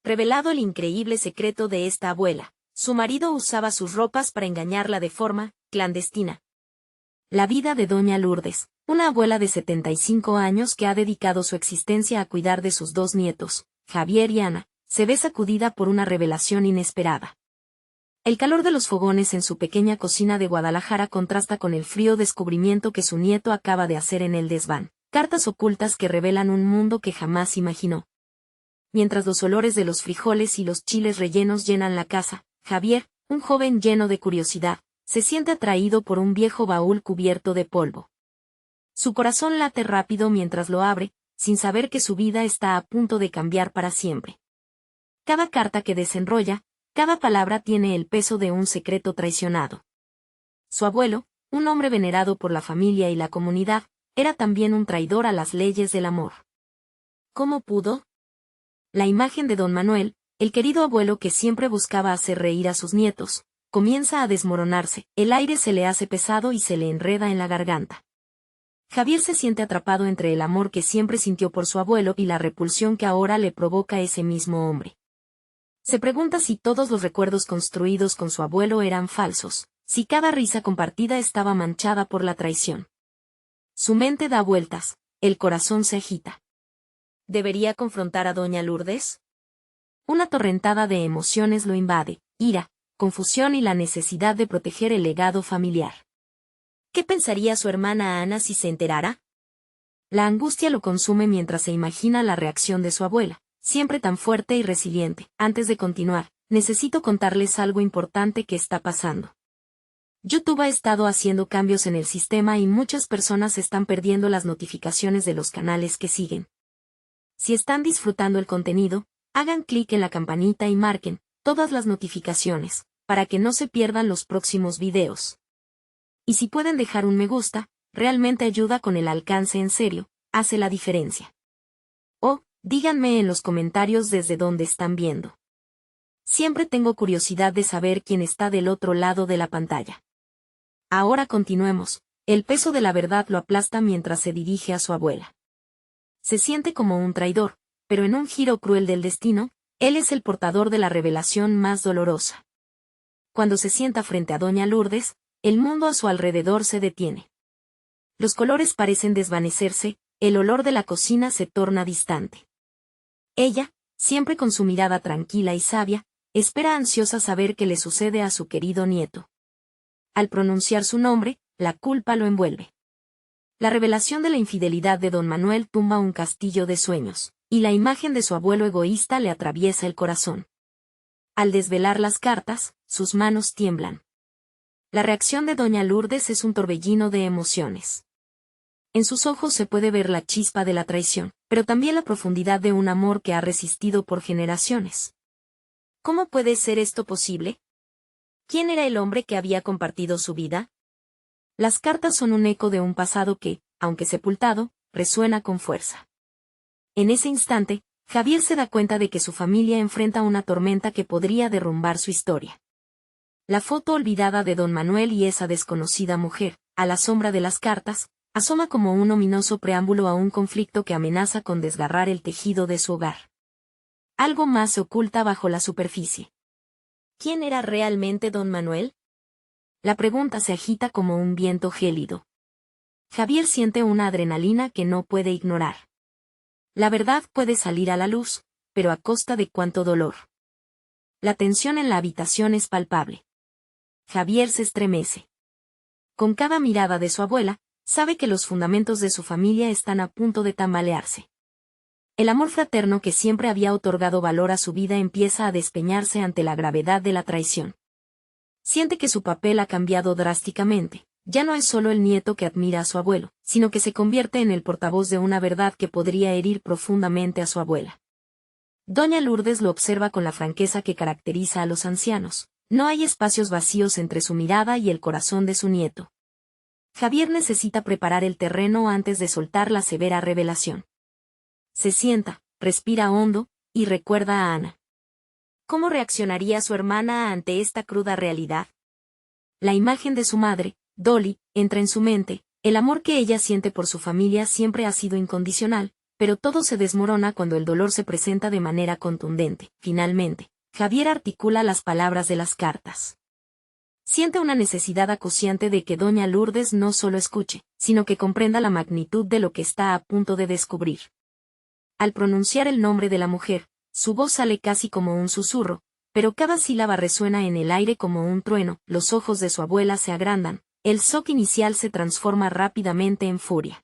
Revelado el increíble secreto de esta abuela, su marido usaba sus ropas para engañarla de forma clandestina. La vida de doña Lourdes, una abuela de 75 años que ha dedicado su existencia a cuidar de sus dos nietos, Javier y Ana, se ve sacudida por una revelación inesperada. El calor de los fogones en su pequeña cocina de Guadalajara contrasta con el frío descubrimiento que su nieto acaba de hacer en el desván, cartas ocultas que revelan un mundo que jamás imaginó. Mientras los olores de los frijoles y los chiles rellenos llenan la casa, Javier, un joven lleno de curiosidad, se siente atraído por un viejo baúl cubierto de polvo. Su corazón late rápido mientras lo abre, sin saber que su vida está a punto de cambiar para siempre. Cada carta que desenrolla, cada palabra tiene el peso de un secreto traicionado. Su abuelo, un hombre venerado por la familia y la comunidad, era también un traidor a las leyes del amor. ¿Cómo pudo? La imagen de don Manuel, el querido abuelo que siempre buscaba hacer reír a sus nietos, comienza a desmoronarse, el aire se le hace pesado y se le enreda en la garganta. Javier se siente atrapado entre el amor que siempre sintió por su abuelo y la repulsión que ahora le provoca ese mismo hombre. Se pregunta si todos los recuerdos construidos con su abuelo eran falsos, si cada risa compartida estaba manchada por la traición. Su mente da vueltas, el corazón se agita. ¿Debería confrontar a doña Lourdes? Una torrentada de emociones lo invade, ira, confusión y la necesidad de proteger el legado familiar. ¿Qué pensaría su hermana Ana si se enterara? La angustia lo consume mientras se imagina la reacción de su abuela, siempre tan fuerte y resiliente. Antes de continuar, necesito contarles algo importante que está pasando. YouTube ha estado haciendo cambios en el sistema y muchas personas están perdiendo las notificaciones de los canales que siguen. Si están disfrutando el contenido, hagan clic en la campanita y marquen todas las notificaciones, para que no se pierdan los próximos videos. Y si pueden dejar un me gusta, realmente ayuda con el alcance en serio, hace la diferencia. O, díganme en los comentarios desde dónde están viendo. Siempre tengo curiosidad de saber quién está del otro lado de la pantalla. Ahora continuemos, el peso de la verdad lo aplasta mientras se dirige a su abuela. Se siente como un traidor, pero en un giro cruel del destino, él es el portador de la revelación más dolorosa. Cuando se sienta frente a doña Lourdes, el mundo a su alrededor se detiene. Los colores parecen desvanecerse, el olor de la cocina se torna distante. Ella, siempre con su mirada tranquila y sabia, espera ansiosa saber qué le sucede a su querido nieto. Al pronunciar su nombre, la culpa lo envuelve. La revelación de la infidelidad de don Manuel tumba un castillo de sueños, y la imagen de su abuelo egoísta le atraviesa el corazón. Al desvelar las cartas, sus manos tiemblan. La reacción de doña Lourdes es un torbellino de emociones. En sus ojos se puede ver la chispa de la traición, pero también la profundidad de un amor que ha resistido por generaciones. ¿Cómo puede ser esto posible? ¿Quién era el hombre que había compartido su vida? Las cartas son un eco de un pasado que, aunque sepultado, resuena con fuerza. En ese instante, Javier se da cuenta de que su familia enfrenta una tormenta que podría derrumbar su historia. La foto olvidada de don Manuel y esa desconocida mujer, a la sombra de las cartas, asoma como un ominoso preámbulo a un conflicto que amenaza con desgarrar el tejido de su hogar. Algo más se oculta bajo la superficie. ¿Quién era realmente don Manuel? La pregunta se agita como un viento gélido. Javier siente una adrenalina que no puede ignorar. La verdad puede salir a la luz, pero a costa de cuánto dolor. La tensión en la habitación es palpable. Javier se estremece. Con cada mirada de su abuela, sabe que los fundamentos de su familia están a punto de tambalearse. El amor fraterno que siempre había otorgado valor a su vida empieza a despeñarse ante la gravedad de la traición. Siente que su papel ha cambiado drásticamente. Ya no es solo el nieto que admira a su abuelo, sino que se convierte en el portavoz de una verdad que podría herir profundamente a su abuela. Doña Lourdes lo observa con la franqueza que caracteriza a los ancianos. No hay espacios vacíos entre su mirada y el corazón de su nieto. Javier necesita preparar el terreno antes de soltar la severa revelación. Se sienta, respira hondo, y recuerda a Ana. ¿Cómo reaccionaría su hermana ante esta cruda realidad? La imagen de su madre, Dolly, entra en su mente. El amor que ella siente por su familia siempre ha sido incondicional, pero todo se desmorona cuando el dolor se presenta de manera contundente. Finalmente, Javier articula las palabras de las cartas. Siente una necesidad acuciante de que doña Lourdes no solo escuche, sino que comprenda la magnitud de lo que está a punto de descubrir. Al pronunciar el nombre de la mujer, su voz sale casi como un susurro, pero cada sílaba resuena en el aire como un trueno. Los ojos de su abuela se agrandan, el shock inicial se transforma rápidamente en furia.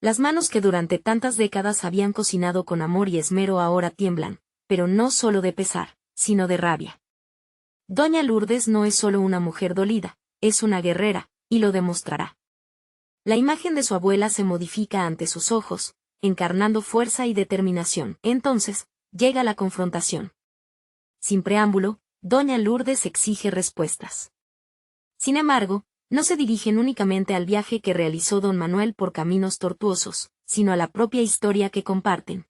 Las manos que durante tantas décadas habían cocinado con amor y esmero ahora tiemblan, pero no solo de pesar, sino de rabia. Doña Lourdes no es solo una mujer dolida, es una guerrera, y lo demostrará. La imagen de su abuela se modifica ante sus ojos, encarnando fuerza y determinación. Entonces, llega la confrontación. Sin preámbulo, doña Lourdes exige respuestas. Sin embargo, no se dirigen únicamente al viaje que realizó don Manuel por caminos tortuosos, sino a la propia historia que comparten.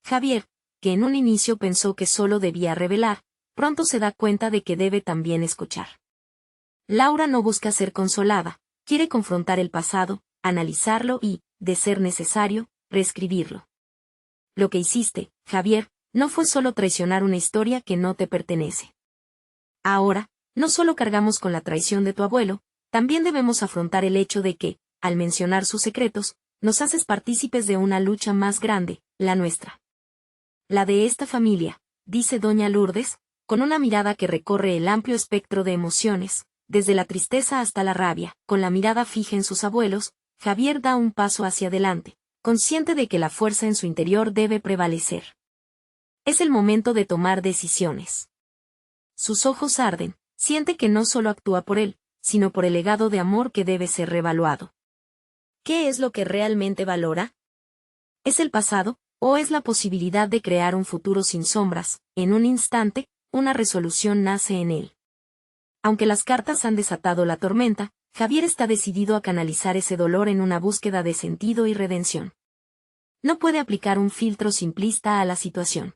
Javier, que en un inicio pensó que solo debía revelar, pronto se da cuenta de que debe también escuchar. Laura no busca ser consolada, quiere confrontar el pasado, analizarlo y, de ser necesario, reescribirlo. Lo que hiciste, Javier, no fue solo traicionar una historia que no te pertenece. Ahora, no solo cargamos con la traición de tu abuelo, también debemos afrontar el hecho de que, al mencionar sus secretos, nos haces partícipes de una lucha más grande, la nuestra. La de esta familia, dice doña Lourdes, con una mirada que recorre el amplio espectro de emociones, desde la tristeza hasta la rabia. Con la mirada fija en sus abuelos, Javier da un paso hacia adelante, consciente de que la fuerza en su interior debe prevalecer. Es el momento de tomar decisiones. Sus ojos arden, siente que no solo actúa por él, sino por el legado de amor que debe ser revaluado. ¿Qué es lo que realmente valora? ¿Es el pasado, o es la posibilidad de crear un futuro sin sombras? En un instante, una resolución nace en él. Aunque las cartas han desatado la tormenta, Javier está decidido a canalizar ese dolor en una búsqueda de sentido y redención. No puede aplicar un filtro simplista a la situación.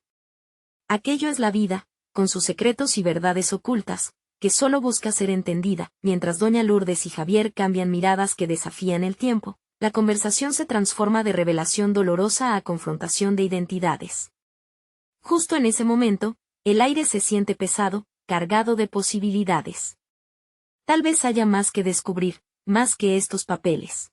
Aquello es la vida, con sus secretos y verdades ocultas, que solo busca ser entendida. Mientras doña Lourdes y Javier cambian miradas que desafían el tiempo, la conversación se transforma de revelación dolorosa a confrontación de identidades. Justo en ese momento, el aire se siente pesado, cargado de posibilidades. Tal vez haya más que descubrir, más que estos papeles.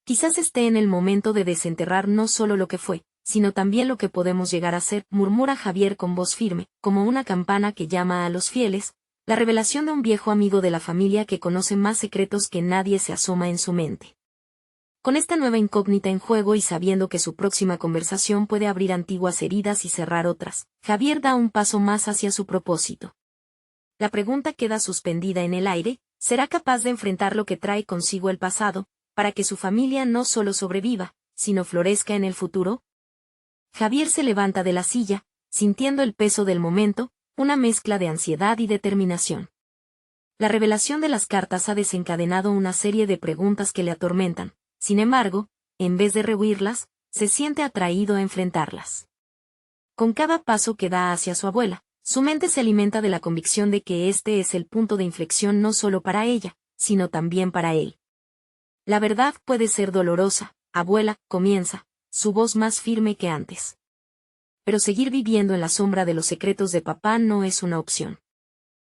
Quizás esté en el momento de desenterrar no solo lo que fue, sino también lo que podemos llegar a ser, murmura Javier con voz firme, como una campana que llama a los fieles, la revelación de un viejo amigo de la familia que conoce más secretos que nadie se asoma en su mente. Con esta nueva incógnita en juego y sabiendo que su próxima conversación puede abrir antiguas heridas y cerrar otras, Javier da un paso más hacia su propósito. La pregunta queda suspendida en el aire, ¿será capaz de enfrentar lo que trae consigo el pasado, para que su familia no solo sobreviva, sino florezca en el futuro? Javier se levanta de la silla, sintiendo el peso del momento, una mezcla de ansiedad y determinación. La revelación de las cartas ha desencadenado una serie de preguntas que le atormentan, sin embargo, en vez de rehuirlas, se siente atraído a enfrentarlas. Con cada paso que da hacia su abuela, su mente se alimenta de la convicción de que este es el punto de inflexión no solo para ella, sino también para él. La verdad puede ser dolorosa, abuela, comienza, su voz más firme que antes. Pero seguir viviendo en la sombra de los secretos de papá no es una opción.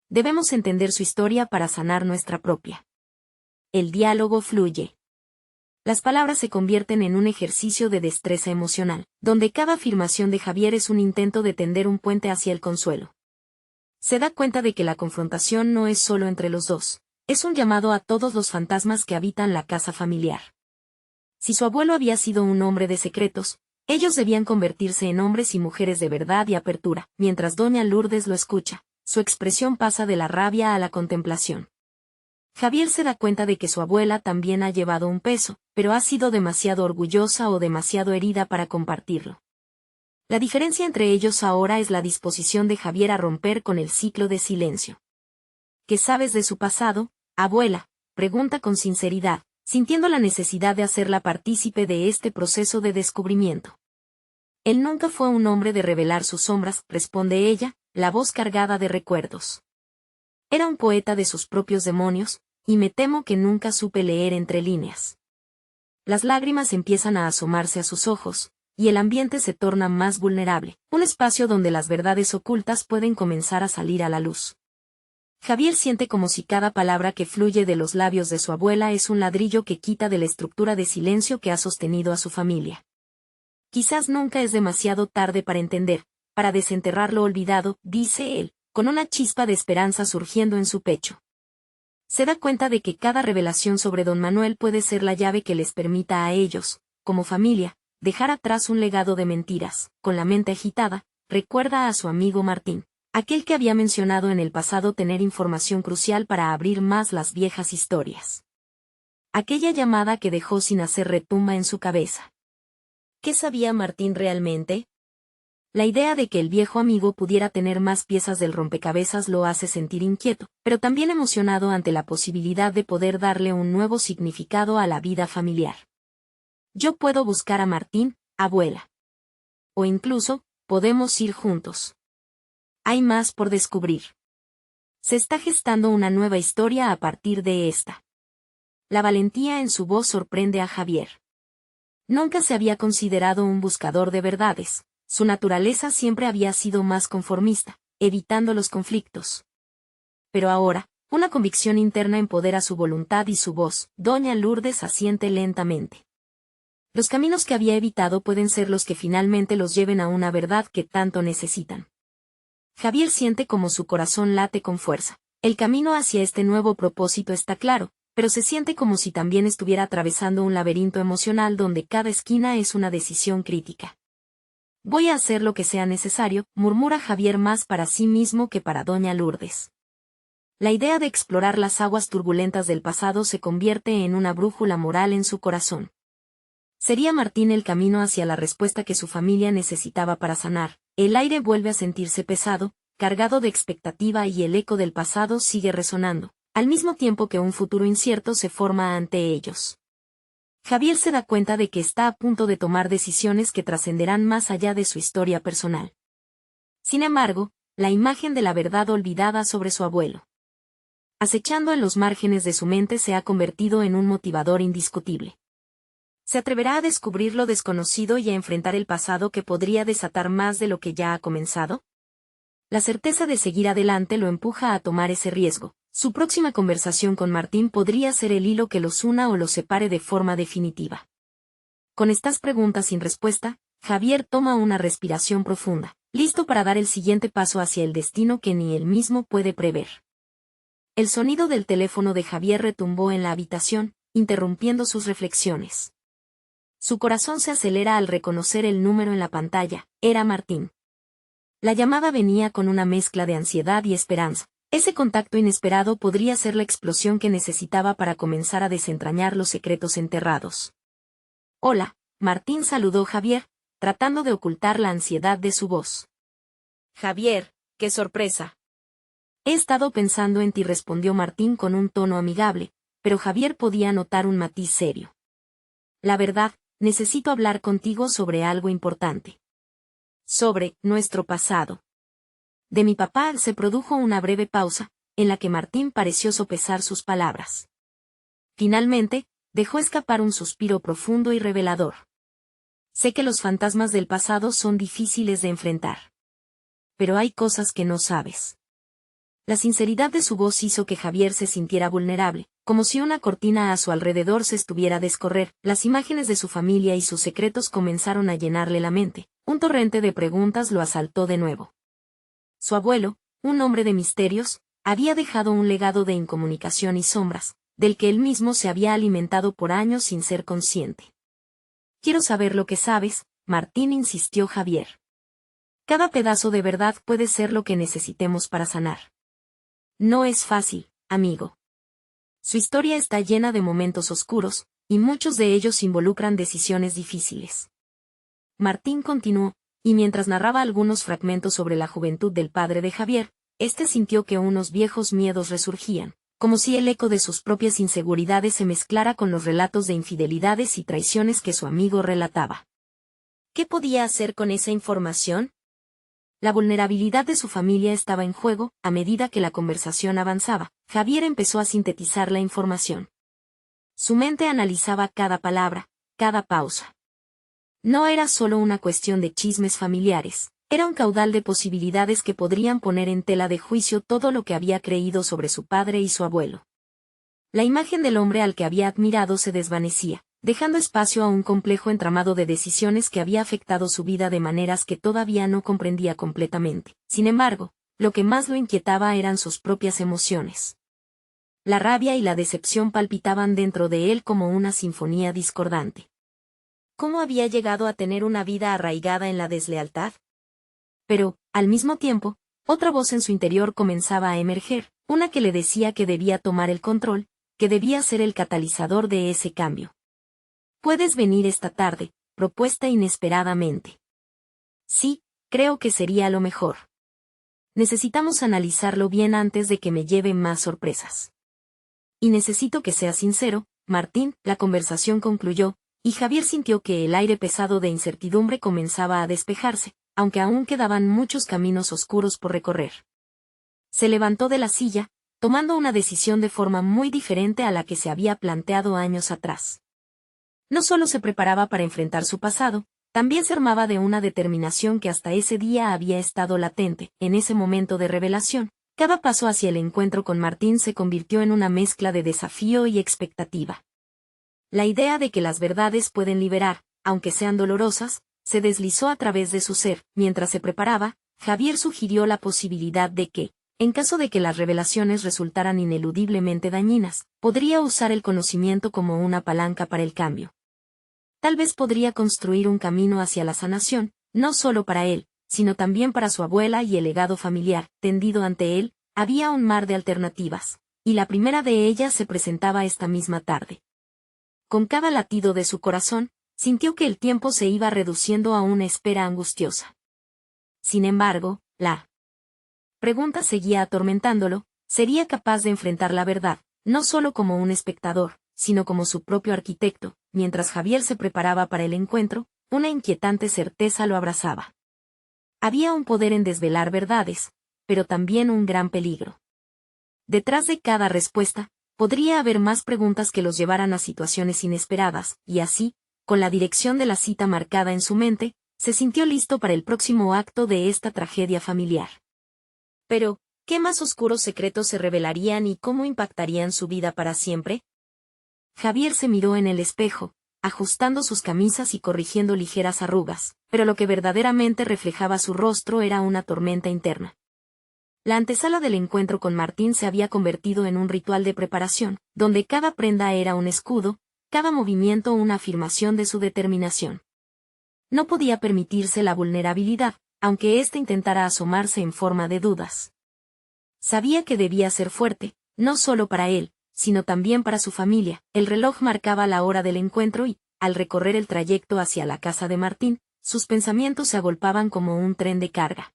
Debemos entender su historia para sanar nuestra propia. El diálogo fluye. Las palabras se convierten en un ejercicio de destreza emocional, donde cada afirmación de Javier es un intento de tender un puente hacia el consuelo. Se da cuenta de que la confrontación no es solo entre los dos, es un llamado a todos los fantasmas que habitan la casa familiar. Si su abuelo había sido un hombre de secretos, ellos debían convertirse en hombres y mujeres de verdad y apertura. Mientras doña Lourdes lo escucha, su expresión pasa de la rabia a la contemplación. Javier se da cuenta de que su abuela también ha llevado un peso, pero ha sido demasiado orgullosa o demasiado herida para compartirlo. La diferencia entre ellos ahora es la disposición de Javier a romper con el ciclo de silencio. ¿Qué sabes de su pasado, abuela?, pregunta con sinceridad, sintiendo la necesidad de hacerla partícipe de este proceso de descubrimiento. Él nunca fue un hombre de revelar sus sombras, responde ella, la voz cargada de recuerdos. Era un poeta de sus propios demonios, y me temo que nunca supe leer entre líneas. Las lágrimas empiezan a asomarse a sus ojos, y el ambiente se torna más vulnerable, un espacio donde las verdades ocultas pueden comenzar a salir a la luz. Javier siente como si cada palabra que fluye de los labios de su abuela es un ladrillo que quita de la estructura de silencio que ha sostenido a su familia. Quizás nunca es demasiado tarde para entender, para desenterrar lo olvidado, dice él, con una chispa de esperanza surgiendo en su pecho. Se da cuenta de que cada revelación sobre don Manuel puede ser la llave que les permita a ellos, como familia, dejar atrás un legado de mentiras. Con la mente agitada, recuerda a su amigo Martín, aquel que había mencionado en el pasado tener información crucial para abrir más las viejas historias. Aquella llamada que dejó sin hacer retumba en su cabeza. ¿Qué sabía Martín realmente? La idea de que el viejo amigo pudiera tener más piezas del rompecabezas lo hace sentir inquieto, pero también emocionado ante la posibilidad de poder darle un nuevo significado a la vida familiar. Yo puedo buscar a Martín, abuela. O incluso, podemos ir juntos. Hay más por descubrir. Se está gestando una nueva historia a partir de esta. La valentía en su voz sorprende a Javier. Nunca se había considerado un buscador de verdades. Su naturaleza siempre había sido más conformista, evitando los conflictos. Pero ahora, una convicción interna empodera su voluntad y su voz. Doña Lourdes asiente lentamente. Los caminos que había evitado pueden ser los que finalmente los lleven a una verdad que tanto necesitan. Javier siente como su corazón late con fuerza. El camino hacia este nuevo propósito está claro, pero se siente como si también estuviera atravesando un laberinto emocional donde cada esquina es una decisión crítica. Voy a hacer lo que sea necesario, murmura Javier más para sí mismo que para doña Lourdes. La idea de explorar las aguas turbulentas del pasado se convierte en una brújula moral en su corazón. ¿Sería Martín el camino hacia la respuesta que su familia necesitaba para sanar? El aire vuelve a sentirse pesado, cargado de expectativa y el eco del pasado sigue resonando, al mismo tiempo que un futuro incierto se forma ante ellos. Javier se da cuenta de que está a punto de tomar decisiones que trascenderán más allá de su historia personal. Sin embargo, la imagen de la verdad olvidada sobre su abuelo, acechando en los márgenes de su mente, se ha convertido en un motivador indiscutible. ¿Se atreverá a descubrir lo desconocido y a enfrentar el pasado que podría desatar más de lo que ya ha comenzado? La certeza de seguir adelante lo empuja a tomar ese riesgo. Su próxima conversación con Martín podría ser el hilo que los una o los separe de forma definitiva. Con estas preguntas sin respuesta, Javier toma una respiración profunda, listo para dar el siguiente paso hacia el destino que ni él mismo puede prever. El sonido del teléfono de Javier retumbó en la habitación, interrumpiendo sus reflexiones. Su corazón se acelera al reconocer el número en la pantalla. Era Martín. La llamada venía con una mezcla de ansiedad y esperanza. Ese contacto inesperado podría ser la explosión que necesitaba para comenzar a desentrañar los secretos enterrados. Hola, Martín, saludó Javier, tratando de ocultar la ansiedad de su voz. Javier, qué sorpresa. He estado pensando en ti, respondió Martín con un tono amigable, pero Javier podía notar un matiz serio. La verdad, necesito hablar contigo sobre algo importante. Sobre nuestro pasado. De mi papá. Se produjo una breve pausa, en la que Martín pareció sopesar sus palabras. Finalmente, dejó escapar un suspiro profundo y revelador. Sé que los fantasmas del pasado son difíciles de enfrentar. Pero hay cosas que no sabes. La sinceridad de su voz hizo que Javier se sintiera vulnerable, como si una cortina a su alrededor se estuviera a descorrer. Las imágenes de su familia y sus secretos comenzaron a llenarle la mente. Un torrente de preguntas lo asaltó de nuevo. Su abuelo, un hombre de misterios, había dejado un legado de incomunicación y sombras, del que él mismo se había alimentado por años sin ser consciente. Quiero saber lo que sabes, Martín, insistió Javier. Cada pedazo de verdad puede ser lo que necesitemos para sanar. No es fácil, amigo. Su historia está llena de momentos oscuros, y muchos de ellos involucran decisiones difíciles. Martín continuó, y mientras narraba algunos fragmentos sobre la juventud del padre de Javier, éste sintió que unos viejos miedos resurgían, como si el eco de sus propias inseguridades se mezclara con los relatos de infidelidades y traiciones que su amigo relataba. ¿Qué podía hacer con esa información? La vulnerabilidad de su familia estaba en juego. A medida que la conversación avanzaba, Javier empezó a sintetizar la información. Su mente analizaba cada palabra, cada pausa. No era solo una cuestión de chismes familiares, era un caudal de posibilidades que podrían poner en tela de juicio todo lo que había creído sobre su padre y su abuelo. La imagen del hombre al que había admirado se desvanecía, dejando espacio a un complejo entramado de decisiones que había afectado su vida de maneras que todavía no comprendía completamente. Sin embargo, lo que más lo inquietaba eran sus propias emociones. La rabia y la decepción palpitaban dentro de él como una sinfonía discordante. ¿Cómo había llegado a tener una vida arraigada en la deslealtad? Pero, al mismo tiempo, otra voz en su interior comenzaba a emerger, una que le decía que debía tomar el control, que debía ser el catalizador de ese cambio. «Puedes venir esta tarde», propuesta inesperadamente. «Sí, creo que sería lo mejor. Necesitamos analizarlo bien antes de que me lleve más sorpresas. Y necesito que seas sincero, Martín». La conversación concluyó, y Javier sintió que el aire pesado de incertidumbre comenzaba a despejarse, aunque aún quedaban muchos caminos oscuros por recorrer. Se levantó de la silla, tomando una decisión de forma muy diferente a la que se había planteado años atrás. No solo se preparaba para enfrentar su pasado, también se armaba de una determinación que hasta ese día había estado latente. En ese momento de revelación, cada paso hacia el encuentro con Martín se convirtió en una mezcla de desafío y expectativa. La idea de que las verdades pueden liberar, aunque sean dolorosas, se deslizó a través de su ser. Mientras se preparaba, Javier sugirió la posibilidad de que, en caso de que las revelaciones resultaran ineludiblemente dañinas, podría usar el conocimiento como una palanca para el cambio. Tal vez podría construir un camino hacia la sanación, no solo para él, sino también para su abuela y el legado familiar. Tendido ante él, había un mar de alternativas, y la primera de ellas se presentaba esta misma tarde. Con cada latido de su corazón, sintió que el tiempo se iba reduciendo a una espera angustiosa. Sin embargo, la pregunta seguía atormentándolo: ¿sería capaz de enfrentar la verdad, no solo como un espectador, sino como su propio arquitecto? Mientras Javier se preparaba para el encuentro, una inquietante certeza lo abrazaba. Había un poder en desvelar verdades, pero también un gran peligro. Detrás de cada respuesta, podría haber más preguntas que los llevaran a situaciones inesperadas, y así, con la dirección de la cita marcada en su mente, se sintió listo para el próximo acto de esta tragedia familiar. Pero, ¿qué más oscuros secretos se revelarían y cómo impactarían su vida para siempre? Javier se miró en el espejo, ajustando sus camisas y corrigiendo ligeras arrugas, pero lo que verdaderamente reflejaba su rostro era una tormenta interna. La antesala del encuentro con Martín se había convertido en un ritual de preparación, donde cada prenda era un escudo, cada movimiento una afirmación de su determinación. No podía permitirse la vulnerabilidad, aunque éste intentara asomarse en forma de dudas. Sabía que debía ser fuerte, no solo para él, sino también para su familia. El reloj marcaba la hora del encuentro y, al recorrer el trayecto hacia la casa de Martín, sus pensamientos se agolpaban como un tren de carga.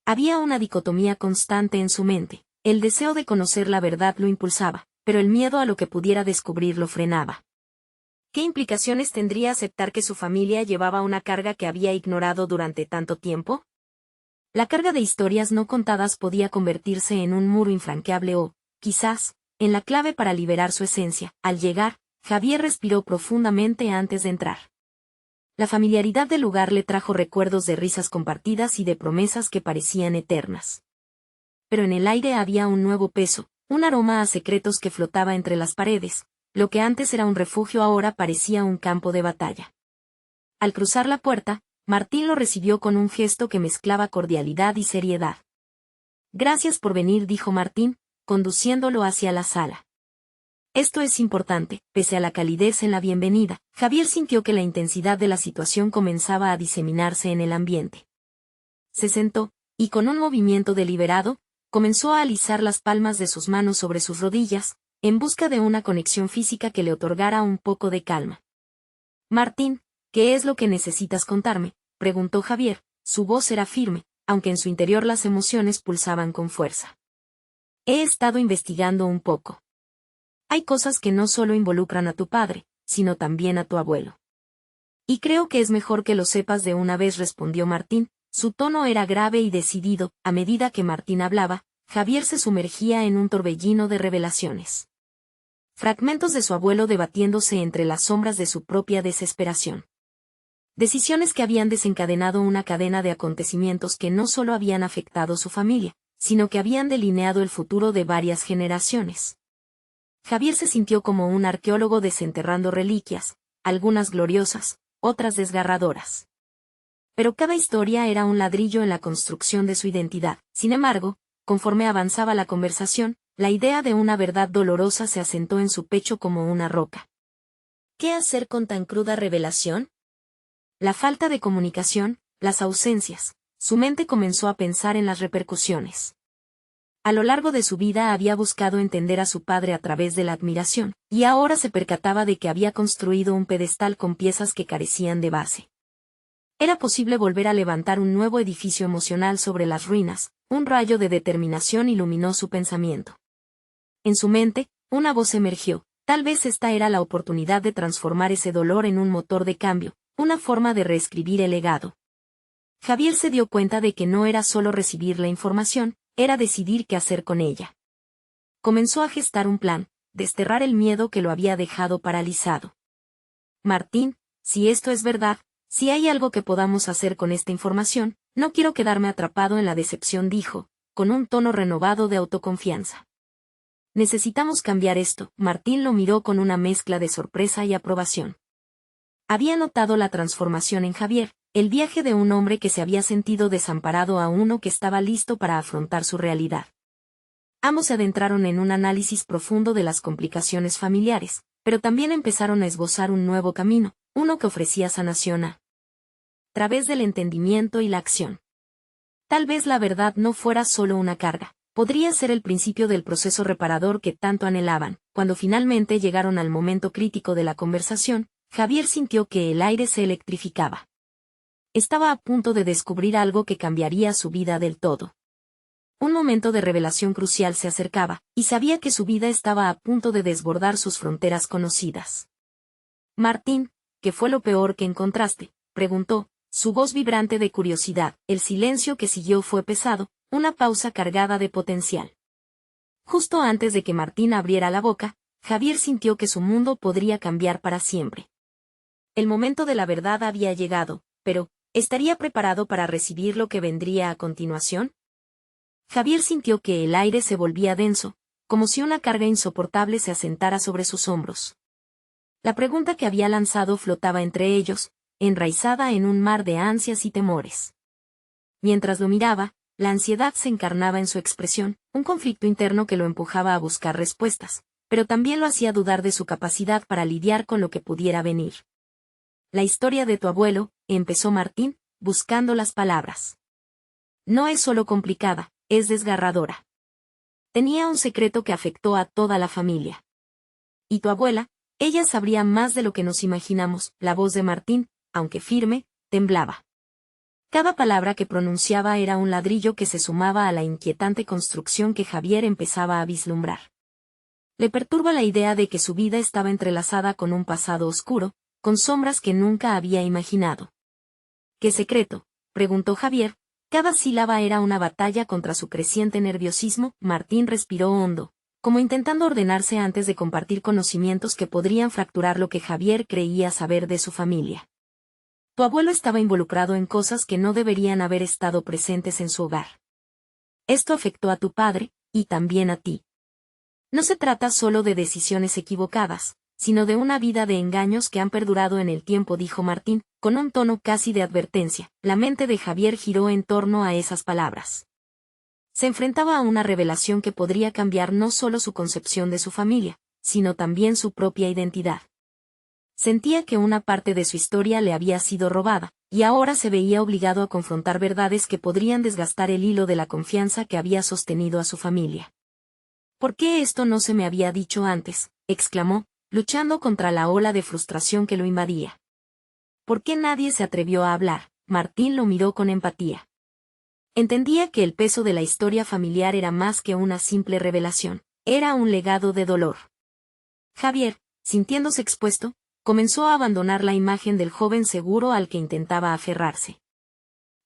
Había una dicotomía constante en su mente: el deseo de conocer la verdad lo impulsaba, pero el miedo a lo que pudiera descubrir lo frenaba. ¿Qué implicaciones tendría aceptar que su familia llevaba una carga que había ignorado durante tanto tiempo? La carga de historias no contadas podía convertirse en un muro infranqueable o, quizás, en la clave para liberar su esencia. Al llegar, Javier respiró profundamente antes de entrar. La familiaridad del lugar le trajo recuerdos de risas compartidas y de promesas que parecían eternas. Pero en el aire había un nuevo peso, un aroma a secretos que flotaba entre las paredes. Lo que antes era un refugio ahora parecía un campo de batalla. Al cruzar la puerta, Martín lo recibió con un gesto que mezclaba cordialidad y seriedad. «Gracias por venir», dijo Martín, conduciéndolo hacia la sala. Esto es importante. Pese a la calidez en la bienvenida, Javier sintió que la intensidad de la situación comenzaba a diseminarse en el ambiente. Se sentó, y con un movimiento deliberado, comenzó a alisar las palmas de sus manos sobre sus rodillas, en busca de una conexión física que le otorgara un poco de calma. «Martín, ¿qué es lo que necesitas contarme?», preguntó Javier. Su voz era firme, aunque en su interior las emociones pulsaban con fuerza. «He estado investigando un poco. Hay cosas que no solo involucran a tu padre, sino también a tu abuelo. Y creo que es mejor que lo sepas de una vez», respondió Martín. Su tono era grave y decidido. A medida que Martín hablaba, Javier se sumergía en un torbellino de revelaciones. fragmentos de su abuelo debatiéndose entre las sombras de su propia desesperación. Decisiones que habían desencadenado una cadena de acontecimientos que no solo habían afectado su familia, sino que habían delineado el futuro de varias generaciones. Javier se sintió como un arqueólogo desenterrando reliquias, algunas gloriosas, otras desgarradoras. Pero cada historia era un ladrillo en la construcción de su identidad. Sin embargo, conforme avanzaba la conversación, la idea de una verdad dolorosa se asentó en su pecho como una roca. ¿Qué hacer con tan cruda revelación? La falta de comunicación, las ausencias. Su mente comenzó a pensar en las repercusiones. A lo largo de su vida había buscado entender a su padre a través de la admiración, y ahora se percataba de que había construido un pedestal con piezas que carecían de base. Era posible volver a levantar un nuevo edificio emocional sobre las ruinas. Un rayo de determinación iluminó su pensamiento. En su mente, una voz emergió. Tal vez esta era la oportunidad de transformar ese dolor en un motor de cambio, una forma de reescribir el legado. Javier se dio cuenta de que no era solo recibir la información, era decidir qué hacer con ella. Comenzó a gestar un plan, desterrar el miedo que lo había dejado paralizado. Martín, si esto es verdad, si hay algo que podamos hacer con esta información, no quiero quedarme atrapado en la decepción, dijo, con un tono renovado de autoconfianza. Necesitamos cambiar esto. Martín lo miró con una mezcla de sorpresa y aprobación. Había notado la transformación en Javier, el viaje de un hombre que se había sentido desamparado a uno que estaba listo para afrontar su realidad. Ambos se adentraron en un análisis profundo de las complicaciones familiares, pero también empezaron a esbozar un nuevo camino, uno que ofrecía sanación a través del entendimiento y la acción. Tal vez la verdad no fuera solo una carga, podría ser el principio del proceso reparador que tanto anhelaban. Cuando finalmente llegaron al momento crítico de la conversación, Javier sintió que el aire se electrificaba. Estaba a punto de descubrir algo que cambiaría su vida del todo. Un momento de revelación crucial se acercaba, y sabía que su vida estaba a punto de desbordar sus fronteras conocidas. Martín, ¿qué fue lo peor que encontraste?, preguntó, su voz vibrante de curiosidad. El silencio que siguió fue pesado, una pausa cargada de potencial. Justo antes de que Martín abriera la boca, Javier sintió que su mundo podría cambiar para siempre. El momento de la verdad había llegado, pero, ¿estaría preparado para recibir lo que vendría a continuación? Javier sintió que el aire se volvía denso, como si una carga insoportable se asentara sobre sus hombros. La pregunta que había lanzado flotaba entre ellos, enraizada en un mar de ansias y temores. Mientras lo miraba, la ansiedad se encarnaba en su expresión, un conflicto interno que lo empujaba a buscar respuestas, pero también lo hacía dudar de su capacidad para lidiar con lo que pudiera venir. La historia de tu abuelo, empezó Martín, buscando las palabras. No es solo complicada, es desgarradora. Tenía un secreto que afectó a toda la familia. ¿Y tu abuela? Ella sabría más de lo que nos imaginamos. La voz de Martín, aunque firme, temblaba. Cada palabra que pronunciaba era un ladrillo que se sumaba a la inquietante construcción que Javier empezaba a vislumbrar. Le perturba la idea de que su vida estaba entrelazada con un pasado oscuro, con sombras que nunca había imaginado. ¿Qué secreto?, preguntó Javier. Cada sílaba era una batalla contra su creciente nerviosismo. Martín respiró hondo, como intentando ordenarse antes de compartir conocimientos que podrían fracturar lo que Javier creía saber de su familia. Tu abuelo estaba involucrado en cosas que no deberían haber estado presentes en su hogar. Esto afectó a tu padre, y también a ti. No se trata solo de decisiones equivocadas, sino de una vida de engaños que han perdurado en el tiempo, dijo Martín, con un tono casi de advertencia. La mente de Javier giró en torno a esas palabras. Se enfrentaba a una revelación que podría cambiar no solo su concepción de su familia, sino también su propia identidad. Sentía que una parte de su historia le había sido robada, y ahora se veía obligado a confrontar verdades que podrían desgastar el hilo de la confianza que había sostenido a su familia. ¿Por qué esto no se me había dicho antes?, exclamó, luchando contra la ola de frustración que lo invadía. ¿Por qué nadie se atrevió a hablar? Martín lo miró con empatía. Entendía que el peso de la historia familiar era más que una simple revelación, era un legado de dolor. Javier, sintiéndose expuesto, comenzó a abandonar la imagen del joven seguro al que intentaba aferrarse.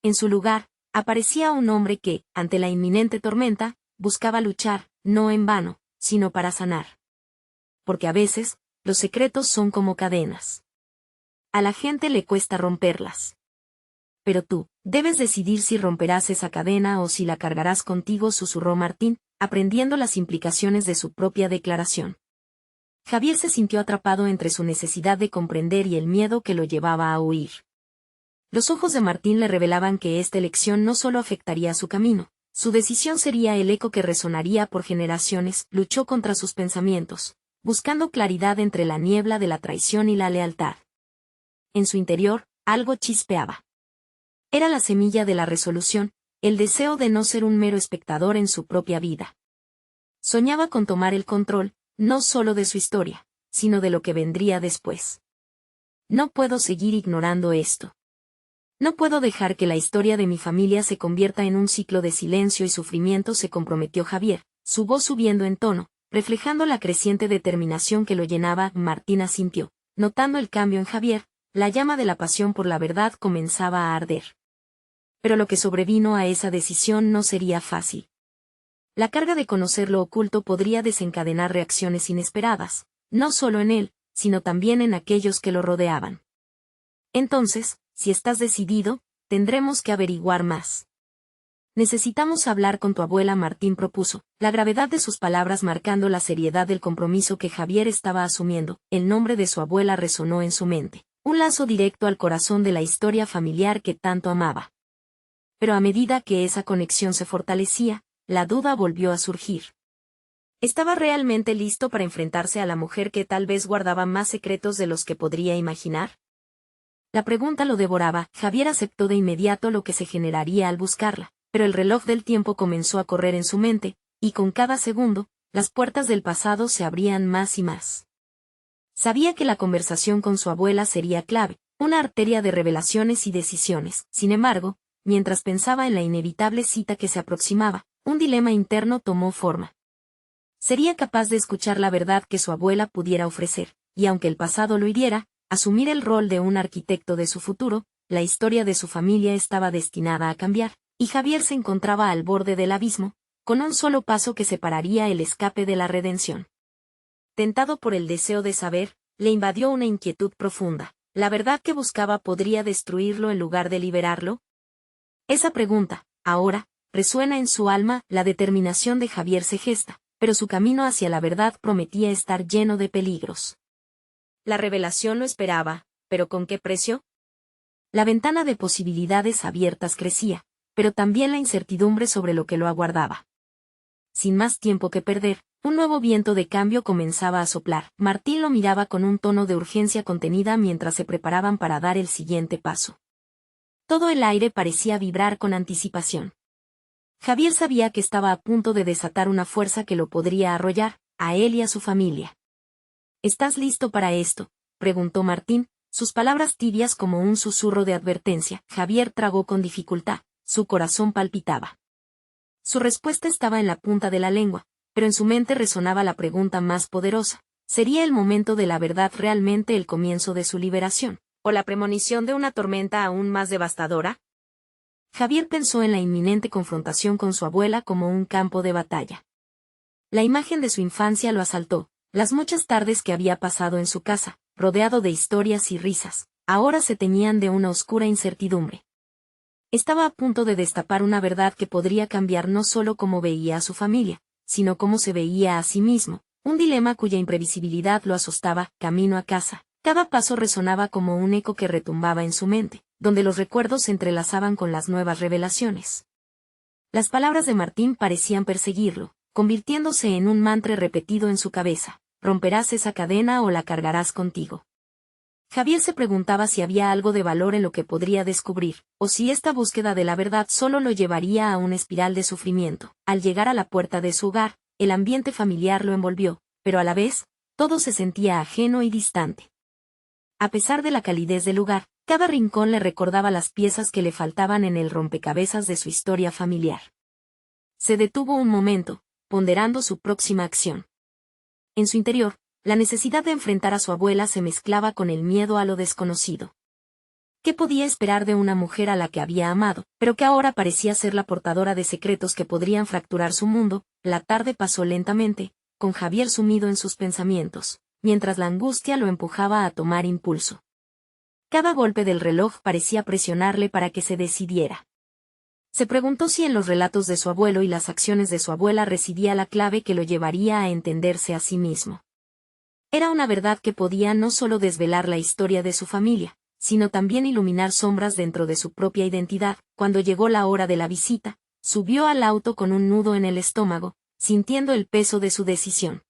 En su lugar, aparecía un hombre que, ante la inminente tormenta, buscaba luchar, no en vano, sino para sanar. porque a veces, los secretos son como cadenas. A la gente le cuesta romperlas. Pero tú, debes decidir si romperás esa cadena o si la cargarás contigo, susurró Martín, aprendiendo las implicaciones de su propia declaración. Javier se sintió atrapado entre su necesidad de comprender y el miedo que lo llevaba a huir. Los ojos de Martín le revelaban que esta elección no solo afectaría su camino, su decisión sería el eco que resonaría por generaciones. Luchó contra sus pensamientos, buscando claridad entre la niebla de la traición y la lealtad. En su interior, algo chispeaba. Era la semilla de la resolución, el deseo de no ser un mero espectador en su propia vida. Soñaba con tomar el control, no solo de su historia, sino de lo que vendría después. No puedo seguir ignorando esto. No puedo dejar que la historia de mi familia se convierta en un ciclo de silencio y sufrimiento, se comprometió Javier, su voz subiendo en tono, reflejando la creciente determinación que lo llenaba. Martín asintió, notando el cambio en Javier, la llama de la pasión por la verdad comenzaba a arder. Pero lo que sobrevino a esa decisión no sería fácil. La carga de conocer lo oculto podría desencadenar reacciones inesperadas, no solo en él, sino también en aquellos que lo rodeaban. Entonces, si estás decidido, tendremos que averiguar más. Necesitamos hablar con tu abuela, Martín propuso, la gravedad de sus palabras marcando la seriedad del compromiso que Javier estaba asumiendo. El nombre de su abuela resonó en su mente, un lazo directo al corazón de la historia familiar que tanto amaba. Pero a medida que esa conexión se fortalecía, la duda volvió a surgir. ¿Estaba realmente listo para enfrentarse a la mujer que tal vez guardaba más secretos de los que podría imaginar? La pregunta lo devoraba. Javier aceptó de inmediato lo que se generaría al buscarla, pero el reloj del tiempo comenzó a correr en su mente, y con cada segundo, las puertas del pasado se abrían más y más. Sabía que la conversación con su abuela sería clave, una arteria de revelaciones y decisiones. Sin embargo, mientras pensaba en la inevitable cita que se aproximaba, un dilema interno tomó forma. Sería capaz de escuchar la verdad que su abuela pudiera ofrecer, y aunque el pasado lo hiriera, asumir el rol de un arquitecto de su futuro. La historia de su familia estaba destinada a cambiar, y Javier se encontraba al borde del abismo, con un solo paso que separaría el escape de la redención. Tentado por el deseo de saber, le invadió una inquietud profunda. ¿La verdad que buscaba podría destruirlo en lugar de liberarlo? Esa pregunta, ahora, resuena en su alma. La determinación de Javier se gesta, pero su camino hacia la verdad prometía estar lleno de peligros. La revelación lo esperaba, pero ¿con qué precio? La ventana de posibilidades abiertas crecía, pero también la incertidumbre sobre lo que lo aguardaba. Sin más tiempo que perder, un nuevo viento de cambio comenzaba a soplar. Martín lo miraba con un tono de urgencia contenida mientras se preparaban para dar el siguiente paso. Todo el aire parecía vibrar con anticipación. Javier sabía que estaba a punto de desatar una fuerza que lo podría arrollar, a él y a su familia. ¿Estás listo para esto?, preguntó Martín, sus palabras tibias como un susurro de advertencia. Javier tragó con dificultad, su corazón palpitaba. Su respuesta estaba en la punta de la lengua, pero en su mente resonaba la pregunta más poderosa: ¿sería el momento de la verdad realmente el comienzo de su liberación, o la premonición de una tormenta aún más devastadora? Javier pensó en la inminente confrontación con su abuela como un campo de batalla. La imagen de su infancia lo asaltó. Las muchas tardes que había pasado en su casa, rodeado de historias y risas, ahora se teñían de una oscura incertidumbre. Estaba a punto de destapar una verdad que podría cambiar no solo cómo veía a su familia, sino cómo se veía a sí mismo, un dilema cuya imprevisibilidad lo asustaba. Camino a casa, cada paso resonaba como un eco que retumbaba en su mente, donde los recuerdos se entrelazaban con las nuevas revelaciones. Las palabras de Martín parecían perseguirlo, convirtiéndose en un mantra repetido en su cabeza: ¿romperás esa cadena o la cargarás contigo? Javier se preguntaba si había algo de valor en lo que podría descubrir, o si esta búsqueda de la verdad solo lo llevaría a una espiral de sufrimiento. Al llegar a la puerta de su hogar, el ambiente familiar lo envolvió, pero a la vez, todo se sentía ajeno y distante. A pesar de la calidez del lugar, cada rincón le recordaba las piezas que le faltaban en el rompecabezas de su historia familiar. Se detuvo un momento, ponderando su próxima acción. En su interior, la necesidad de enfrentar a su abuela se mezclaba con el miedo a lo desconocido. ¿Qué podía esperar de una mujer a la que había amado, pero que ahora parecía ser la portadora de secretos que podrían fracturar su mundo? La tarde pasó lentamente, con Javier sumido en sus pensamientos, mientras la angustia lo empujaba a tomar impulso. Cada golpe del reloj parecía presionarle para que se decidiera. Se preguntó si en los relatos de su abuelo y las acciones de su abuela residía la clave que lo llevaría a entenderse a sí mismo. Era una verdad que podía no solo desvelar la historia de su familia, sino también iluminar sombras dentro de su propia identidad. Cuando llegó la hora de la visita, subió al auto con un nudo en el estómago, sintiendo el peso de su decisión.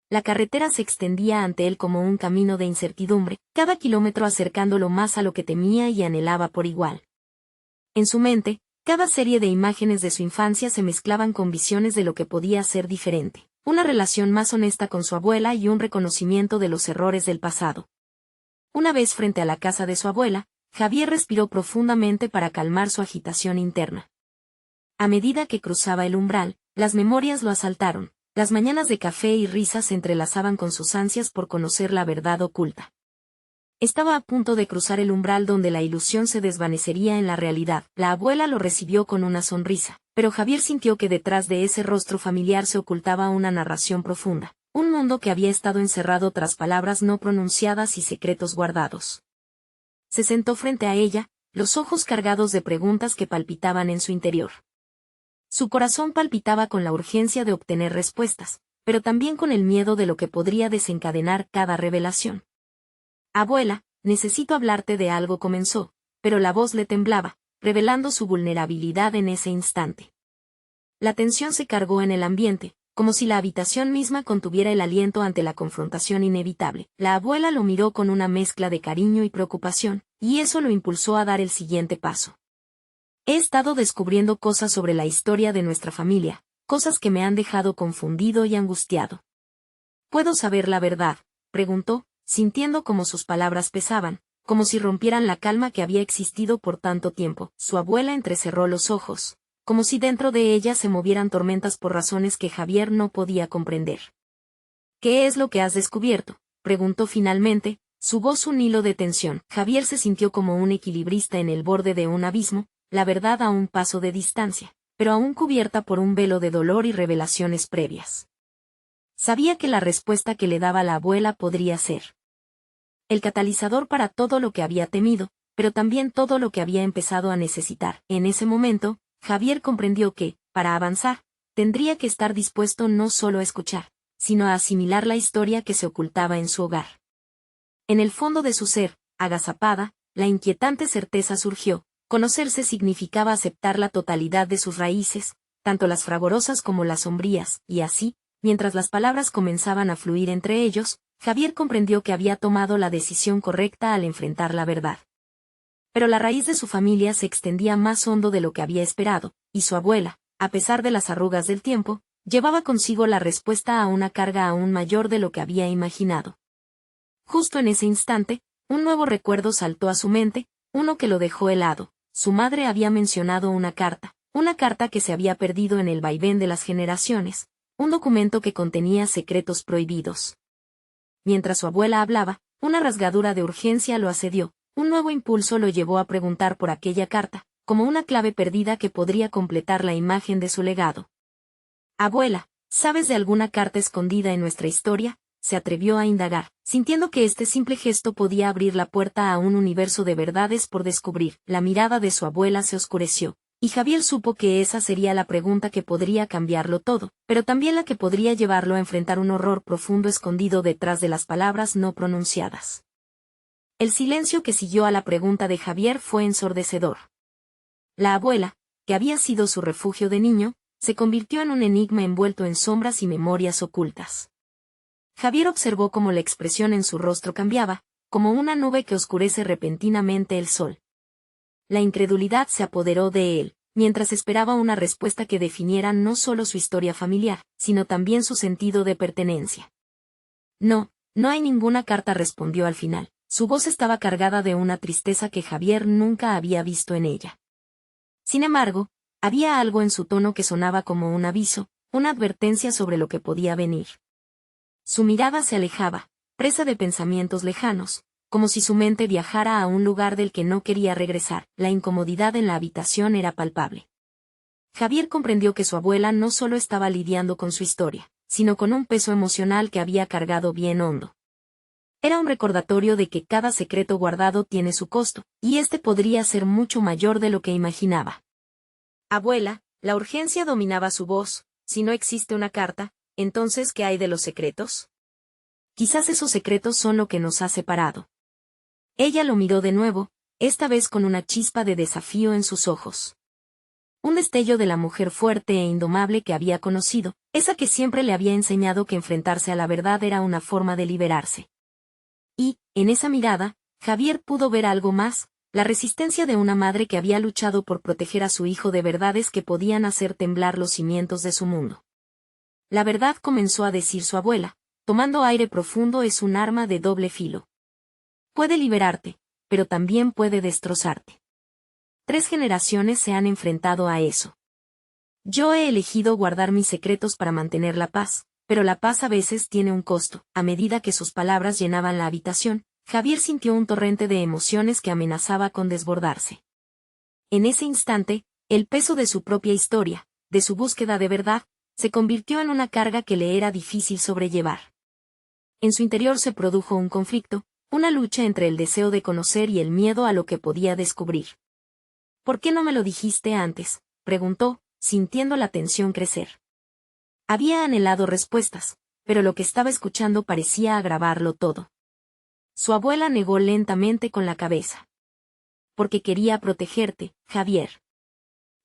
La carretera se extendía ante él como un camino de incertidumbre, cada kilómetro acercándolo más a lo que temía y anhelaba por igual. En su mente, cada serie de imágenes de su infancia se mezclaban con visiones de lo que podía ser diferente, una relación más honesta con su abuela y un reconocimiento de los errores del pasado. Una vez frente a la casa de su abuela, Javier respiró profundamente para calmar su agitación interna. A medida que cruzaba el umbral, las memorias lo asaltaron. Las mañanas de café y risas se entrelazaban con sus ansias por conocer la verdad oculta. Estaba a punto de cruzar el umbral donde la ilusión se desvanecería en la realidad. La abuela lo recibió con una sonrisa, pero Javier sintió que detrás de ese rostro familiar se ocultaba una narración profunda, un mundo que había estado encerrado tras palabras no pronunciadas y secretos guardados. Se sentó frente a ella, los ojos cargados de preguntas que palpitaban en su interior. Su corazón palpitaba con la urgencia de obtener respuestas, pero también con el miedo de lo que podría desencadenar cada revelación. «Abuela, necesito hablarte de algo», comenzó, pero la voz le temblaba, revelando su vulnerabilidad en ese instante. La tensión se cargó en el ambiente, como si la habitación misma contuviera el aliento ante la confrontación inevitable. La abuela lo miró con una mezcla de cariño y preocupación, y eso lo impulsó a dar el siguiente paso. «He estado descubriendo cosas sobre la historia de nuestra familia, cosas que me han dejado confundido y angustiado». «¿Puedo saber la verdad?», preguntó, sintiendo como sus palabras pesaban, como si rompieran la calma que había existido por tanto tiempo. Su abuela entrecerró los ojos, como si dentro de ella se movieran tormentas por razones que Javier no podía comprender. «¿Qué es lo que has descubierto?», preguntó finalmente, su voz un hilo de tensión. Javier se sintió como un equilibrista en el borde de un abismo, la verdad a un paso de distancia, pero aún cubierta por un velo de dolor y revelaciones previas. Sabía que la respuesta que le daba la abuela podría ser el catalizador para todo lo que había temido, pero también todo lo que había empezado a necesitar. En ese momento, Javier comprendió que, para avanzar, tendría que estar dispuesto no solo a escuchar, sino a asimilar la historia que se ocultaba en su hogar. En el fondo de su ser, agazapada, la inquietante certeza surgió: conocerse significaba aceptar la totalidad de sus raíces, tanto las fragorosas como las sombrías, y así, mientras las palabras comenzaban a fluir entre ellos, Javier comprendió que había tomado la decisión correcta al enfrentar la verdad. Pero la raíz de su familia se extendía más hondo de lo que había esperado, y su abuela, a pesar de las arrugas del tiempo, llevaba consigo la respuesta a una carga aún mayor de lo que había imaginado. Justo en ese instante, un nuevo recuerdo saltó a su mente, uno que lo dejó helado. Su madre había mencionado una carta que se había perdido en el vaivén de las generaciones, un documento que contenía secretos prohibidos. Mientras su abuela hablaba, una rasgadura de urgencia lo asedió, un nuevo impulso lo llevó a preguntar por aquella carta, como una clave perdida que podría completar la imagen de su legado. «Abuela, ¿sabes de alguna carta escondida en nuestra historia?», se atrevió a indagar, sintiendo que este simple gesto podía abrir la puerta a un universo de verdades por descubrir. La mirada de su abuela se oscureció, y Javier supo que esa sería la pregunta que podría cambiarlo todo, pero también la que podría llevarlo a enfrentar un horror profundo escondido detrás de las palabras no pronunciadas. El silencio que siguió a la pregunta de Javier fue ensordecedor. La abuela, que había sido su refugio de niño, se convirtió en un enigma envuelto en sombras y memorias ocultas. Javier observó cómo la expresión en su rostro cambiaba, como una nube que oscurece repentinamente el sol. La incredulidad se apoderó de él, mientras esperaba una respuesta que definiera no solo su historia familiar, sino también su sentido de pertenencia. «No, no hay ninguna carta», respondió al final. Su voz estaba cargada de una tristeza que Javier nunca había visto en ella. Sin embargo, había algo en su tono que sonaba como un aviso, una advertencia sobre lo que podía venir. Su mirada se alejaba, presa de pensamientos lejanos, como si su mente viajara a un lugar del que no quería regresar. La incomodidad en la habitación era palpable. Javier comprendió que su abuela no solo estaba lidiando con su historia, sino con un peso emocional que había cargado bien hondo. Era un recordatorio de que cada secreto guardado tiene su costo, y este podría ser mucho mayor de lo que imaginaba. Abuela, la urgencia dominaba su voz, si no existe una carta, entonces ¿qué hay de los secretos? Quizás esos secretos son lo que nos ha separado. Ella lo miró de nuevo, esta vez con una chispa de desafío en sus ojos. Un destello de la mujer fuerte e indomable que había conocido, esa que siempre le había enseñado que enfrentarse a la verdad era una forma de liberarse. Y, en esa mirada, Javier pudo ver algo más, la resistencia de una madre que había luchado por proteger a su hijo de verdades que podían hacer temblar los cimientos de su mundo. La verdad, comenzó a decir su abuela, tomando aire profundo, es un arma de doble filo. Puede liberarte, pero también puede destrozarte. 3 generaciones se han enfrentado a eso. Yo he elegido guardar mis secretos para mantener la paz, pero la paz a veces tiene un costo. A medida que sus palabras llenaban la habitación, Javier sintió un torrente de emociones que amenazaba con desbordarse. En ese instante, el peso de su propia historia, de su búsqueda de verdad, se convirtió en una carga que le era difícil sobrellevar. En su interior se produjo un conflicto, una lucha entre el deseo de conocer y el miedo a lo que podía descubrir. ¿Por qué no me lo dijiste antes?, preguntó, sintiendo la tensión crecer. Había anhelado respuestas, pero lo que estaba escuchando parecía agravarlo todo. Su abuela negó lentamente con la cabeza. Porque quería protegerte, Javier.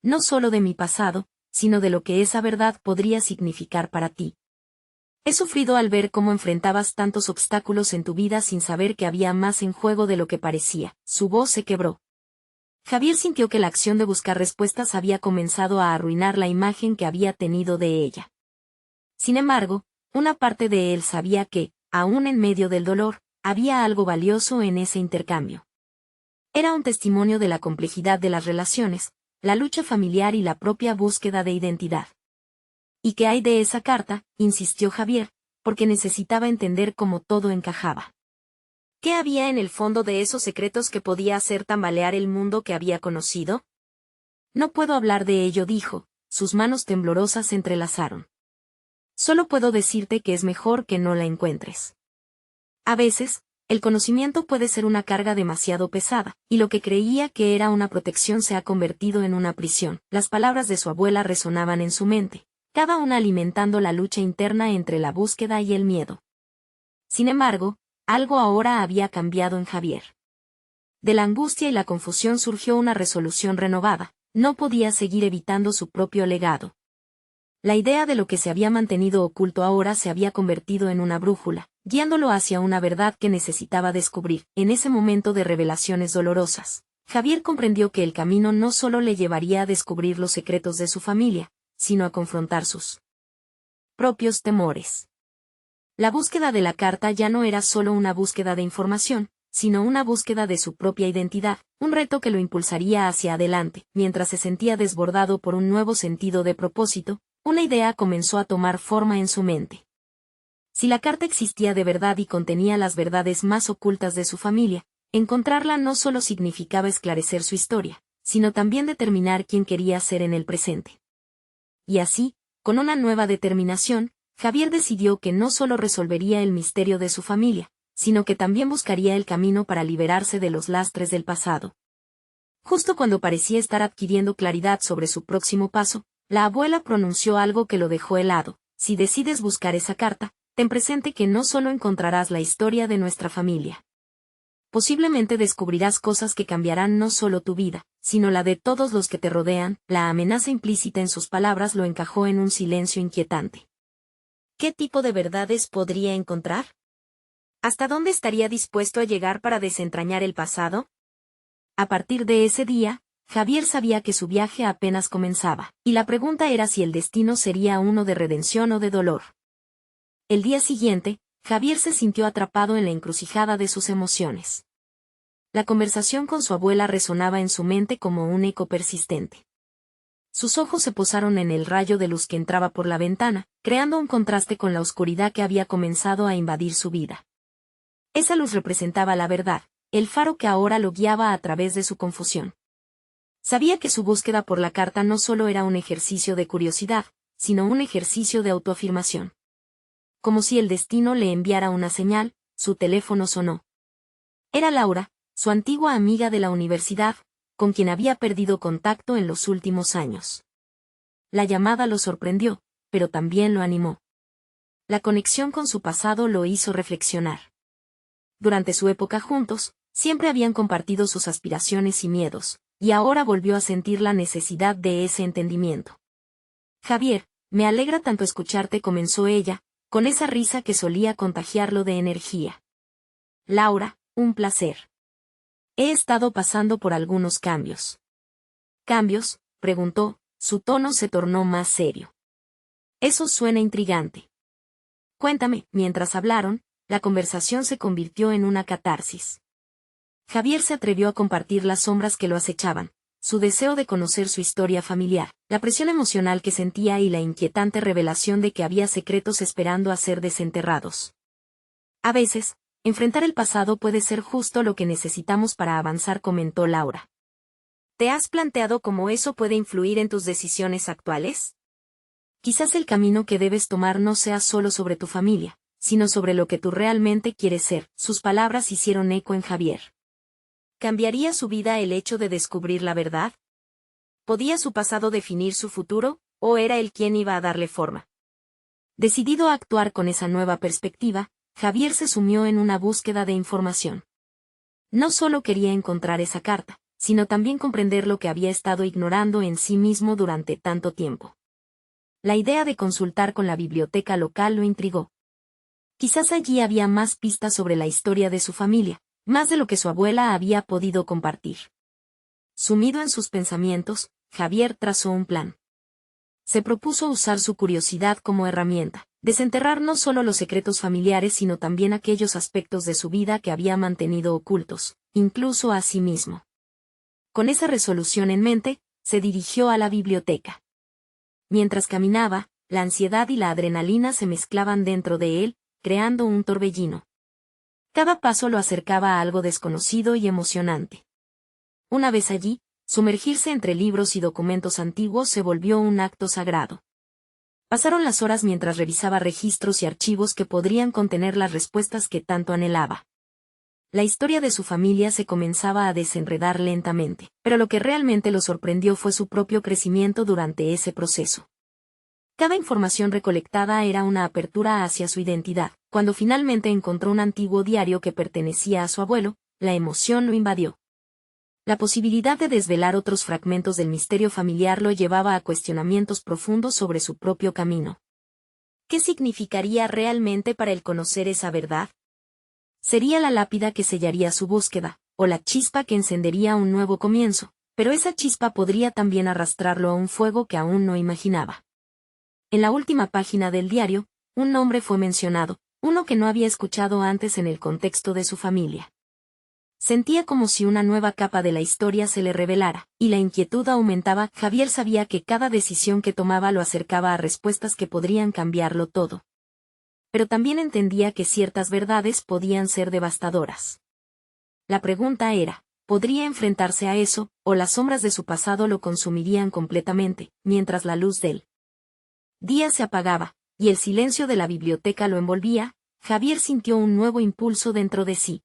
No solo de mi pasado, sino de lo que esa verdad podría significar para ti. He sufrido al ver cómo enfrentabas tantos obstáculos en tu vida sin saber que había más en juego de lo que parecía. Su voz se quebró. Javier sintió que la acción de buscar respuestas había comenzado a arruinar la imagen que había tenido de ella. Sin embargo, una parte de él sabía que, aún en medio del dolor, había algo valioso en ese intercambio. Era un testimonio de la complejidad de las relaciones, la lucha familiar y la propia búsqueda de identidad. ¿Y qué hay de esa carta?, insistió Javier, porque necesitaba entender cómo todo encajaba. ¿Qué había en el fondo de esos secretos que podía hacer tambalear el mundo que había conocido? No puedo hablar de ello, dijo, sus manos temblorosas se entrelazaron. Solo puedo decirte que es mejor que no la encuentres. A veces, el conocimiento puede ser una carga demasiado pesada, y lo que creía que era una protección se ha convertido en una prisión. Las palabras de su abuela resonaban en su mente, cada una alimentando la lucha interna entre la búsqueda y el miedo. Sin embargo, algo ahora había cambiado en Javier. De la angustia y la confusión surgió una resolución renovada, no podía seguir evitando su propio legado. La idea de lo que se había mantenido oculto ahora se había convertido en una brújula, guiándolo hacia una verdad que necesitaba descubrir. En ese momento de revelaciones dolorosas, Javier comprendió que el camino no solo le llevaría a descubrir los secretos de su familia, sino a confrontar sus propios temores. La búsqueda de la carta ya no era solo una búsqueda de información, sino una búsqueda de su propia identidad, un reto que lo impulsaría hacia adelante. Mientras se sentía desbordado por un nuevo sentido de propósito, una idea comenzó a tomar forma en su mente. Si la carta existía de verdad y contenía las verdades más ocultas de su familia, encontrarla no solo significaba esclarecer su historia, sino también determinar quién quería ser en el presente. Y así, con una nueva determinación, Javier decidió que no solo resolvería el misterio de su familia, sino que también buscaría el camino para liberarse de los lastres del pasado. Justo cuando parecía estar adquiriendo claridad sobre su próximo paso, la abuela pronunció algo que lo dejó helado. Si decides buscar esa carta, ten presente que no solo encontrarás la historia de nuestra familia. Posiblemente descubrirás cosas que cambiarán no solo tu vida, sino la de todos los que te rodean. La amenaza implícita en sus palabras lo encajó en un silencio inquietante. ¿Qué tipo de verdades podría encontrar? ¿Hasta dónde estaría dispuesto a llegar para desentrañar el pasado? A partir de ese día, Javier sabía que su viaje apenas comenzaba, y la pregunta era si el destino sería uno de redención o de dolor. El día siguiente, Javier se sintió atrapado en la encrucijada de sus emociones. La conversación con su abuela resonaba en su mente como un eco persistente. Sus ojos se posaron en el rayo de luz que entraba por la ventana, creando un contraste con la oscuridad que había comenzado a invadir su vida. Esa luz representaba la verdad, el faro que ahora lo guiaba a través de su confusión. Sabía que su búsqueda por la carta no solo era un ejercicio de curiosidad, sino un ejercicio de autoafirmación. Como si el destino le enviara una señal, su teléfono sonó. Era Laura, su antigua amiga de la universidad, con quien había perdido contacto en los últimos años. La llamada lo sorprendió, pero también lo animó. La conexión con su pasado lo hizo reflexionar. Durante su época juntos, siempre habían compartido sus aspiraciones y miedos, y ahora volvió a sentir la necesidad de ese entendimiento. Javier, me alegra tanto escucharte, comenzó ella, con esa risa que solía contagiarlo de energía. Laura, un placer. He estado pasando por algunos cambios. ¿Cambios?, preguntó, su tono se tornó más serio. Eso suena intrigante. Cuéntame. Mientras hablaron, la conversación se convirtió en una catarsis. Javier se atrevió a compartir las sombras que lo acechaban, su deseo de conocer su historia familiar, la presión emocional que sentía y la inquietante revelación de que había secretos esperando a ser desenterrados. A veces, enfrentar el pasado puede ser justo lo que necesitamos para avanzar, comentó Laura. ¿Te has planteado cómo eso puede influir en tus decisiones actuales? Quizás el camino que debes tomar no sea solo sobre tu familia, sino sobre lo que tú realmente quieres ser. Sus palabras hicieron eco en Javier. ¿Cambiaría su vida el hecho de descubrir la verdad? ¿Podía su pasado definir su futuro, o era él quien iba a darle forma? Decidido a actuar con esa nueva perspectiva, Javier se sumió en una búsqueda de información. No solo quería encontrar esa carta, sino también comprender lo que había estado ignorando en sí mismo durante tanto tiempo. La idea de consultar con la biblioteca local lo intrigó. Quizás allí había más pistas sobre la historia de su familia, más de lo que su abuela había podido compartir. Sumido en sus pensamientos, Javier trazó un plan. Se propuso usar su curiosidad como herramienta, desenterrar no solo los secretos familiares sino también aquellos aspectos de su vida que había mantenido ocultos, incluso a sí mismo. Con esa resolución en mente, se dirigió a la biblioteca. Mientras caminaba, la ansiedad y la adrenalina se mezclaban dentro de él, creando un torbellino. Cada paso lo acercaba a algo desconocido y emocionante. Una vez allí, sumergirse entre libros y documentos antiguos se volvió un acto sagrado. Pasaron las horas mientras revisaba registros y archivos que podrían contener las respuestas que tanto anhelaba. La historia de su familia se comenzaba a desenredar lentamente, pero lo que realmente lo sorprendió fue su propio crecimiento durante ese proceso. Cada información recolectada era una apertura hacia su identidad. Cuando finalmente encontró un antiguo diario que pertenecía a su abuelo, la emoción lo invadió. La posibilidad de desvelar otros fragmentos del misterio familiar lo llevaba a cuestionamientos profundos sobre su propio camino. ¿Qué significaría realmente para él conocer esa verdad? Sería la lápida que sellaría su búsqueda, o la chispa que encendería un nuevo comienzo, pero esa chispa podría también arrastrarlo a un fuego que aún no imaginaba. En la última página del diario, un nombre fue mencionado, uno que no había escuchado antes en el contexto de su familia. Sentía como si una nueva capa de la historia se le revelara, y la inquietud aumentaba. Javier sabía que cada decisión que tomaba lo acercaba a respuestas que podrían cambiarlo todo. Pero también entendía que ciertas verdades podían ser devastadoras. La pregunta era, ¿podría enfrentarse a eso, o las sombras de su pasado lo consumirían completamente, mientras la luz del día se apagaba, y el silencio de la biblioteca lo envolvía? Javier sintió un nuevo impulso dentro de sí.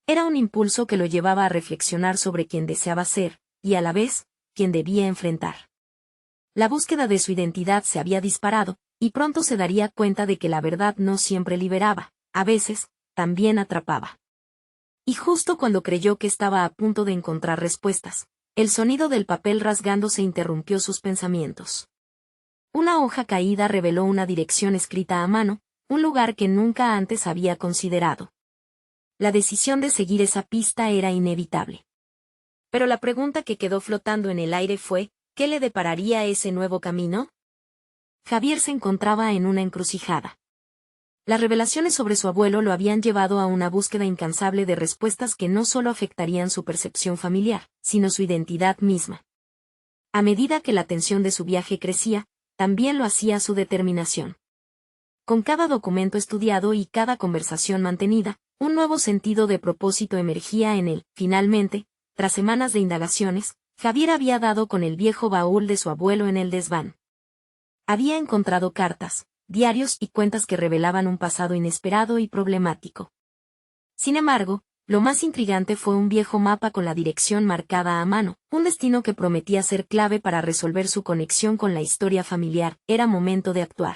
Era un impulso que lo llevaba a reflexionar sobre quién deseaba ser, y a la vez, quién debía enfrentar. La búsqueda de su identidad se había disparado, y pronto se daría cuenta de que la verdad no siempre liberaba, a veces, también atrapaba. Y justo cuando creyó que estaba a punto de encontrar respuestas, el sonido del papel rasgándose interrumpió sus pensamientos. Una hoja caída reveló una dirección escrita a mano, un lugar que nunca antes había considerado. La decisión de seguir esa pista era inevitable. Pero la pregunta que quedó flotando en el aire fue, ¿qué le depararía ese nuevo camino? Javier se encontraba en una encrucijada. Las revelaciones sobre su abuelo lo habían llevado a una búsqueda incansable de respuestas que no solo afectarían su percepción familiar, sino su identidad misma. A medida que la tensión de su viaje crecía, también lo hacía su determinación. Con cada documento estudiado y cada conversación mantenida, un nuevo sentido de propósito emergía en él. Finalmente, tras semanas de indagaciones, Javier había dado con el viejo baúl de su abuelo en el desván. Había encontrado cartas, diarios y cuentas que revelaban un pasado inesperado y problemático. Sin embargo, lo más intrigante fue un viejo mapa con la dirección marcada a mano, un destino que prometía ser clave para resolver su conexión con la historia familiar. Era momento de actuar.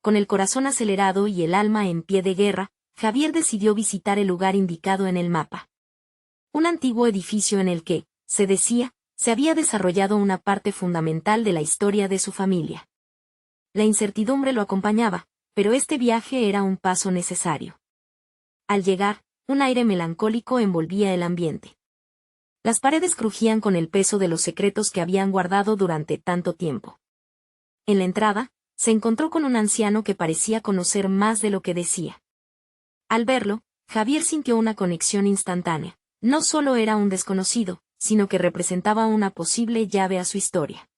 Con el corazón acelerado y el alma en pie de guerra, Javier decidió visitar el lugar indicado en el mapa. Un antiguo edificio en el que, se decía, se había desarrollado una parte fundamental de la historia de su familia. La incertidumbre lo acompañaba, pero este viaje era un paso necesario. Al llegar, un aire melancólico envolvía el ambiente. Las paredes crujían con el peso de los secretos que habían guardado durante tanto tiempo. En la entrada, se encontró con un anciano que parecía conocer más de lo que decía. Al verlo, Javier sintió una conexión instantánea. No solo era un desconocido, sino que representaba una posible llave a su historia.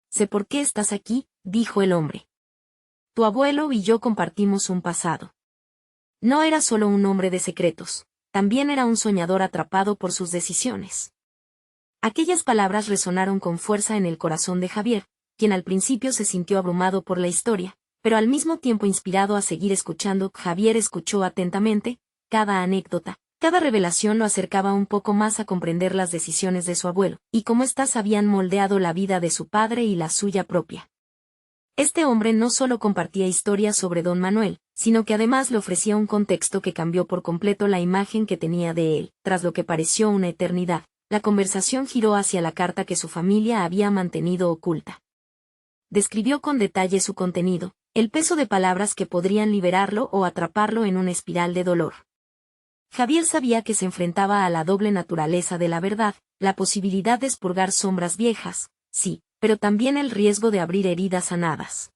«Sé por qué estás aquí», dijo el hombre. «Tu abuelo y yo compartimos un pasado». No era solo un hombre de secretos, también era un soñador atrapado por sus decisiones. Aquellas palabras resonaron con fuerza en el corazón de Javier, quien al principio se sintió abrumado por la historia, pero al mismo tiempo inspirado a seguir escuchando. Javier escuchó atentamente, cada anécdota, cada revelación lo acercaba un poco más a comprender las decisiones de su abuelo, y cómo éstas habían moldeado la vida de su padre y la suya propia. Este hombre no solo compartía historias sobre don Manuel, sino que además le ofrecía un contexto que cambió por completo la imagen que tenía de él. Tras lo que pareció una eternidad, la conversación giró hacia la carta que su familia había mantenido oculta. Describió con detalle su contenido, el peso de palabras que podrían liberarlo o atraparlo en una espiral de dolor. Javier sabía que se enfrentaba a la doble naturaleza de la verdad, la posibilidad de expurgar sombras viejas, sí, pero también el riesgo de abrir heridas sanadas.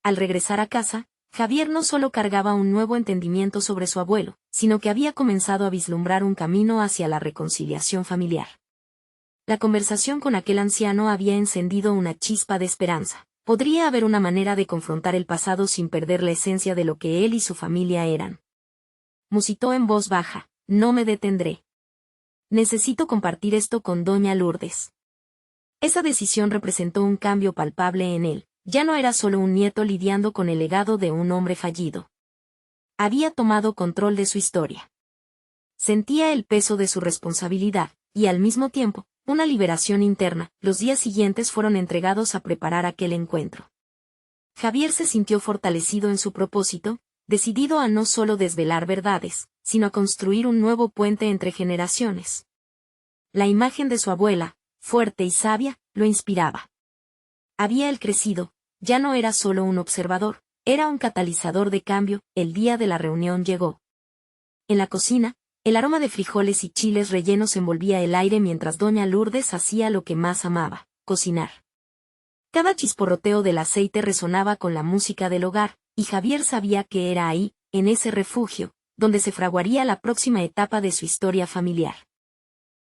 Al regresar a casa, Javier no solo cargaba un nuevo entendimiento sobre su abuelo, sino que había comenzado a vislumbrar un camino hacia la reconciliación familiar. La conversación con aquel anciano había encendido una chispa de esperanza. Podría haber una manera de confrontar el pasado sin perder la esencia de lo que él y su familia eran. Musitó en voz baja: «No me detendré. Necesito compartir esto con doña Lourdes». Esa decisión representó un cambio palpable en él. Ya no era solo un nieto lidiando con el legado de un hombre fallido. Había tomado control de su historia. Sentía el peso de su responsabilidad, y al mismo tiempo, una liberación interna. Los días siguientes fueron entregados a preparar aquel encuentro. Javier se sintió fortalecido en su propósito, decidido a no solo desvelar verdades, sino a construir un nuevo puente entre generaciones. La imagen de su abuela, fuerte y sabia, lo inspiraba. Había él crecido, ya no era solo un observador, era un catalizador de cambio. El día de la reunión llegó. En la cocina, el aroma de frijoles y chiles rellenos envolvía el aire mientras doña Lourdes hacía lo que más amaba: cocinar. Cada chisporroteo del aceite resonaba con la música del hogar, y Javier sabía que era ahí, en ese refugio, donde se fraguaría la próxima etapa de su historia familiar.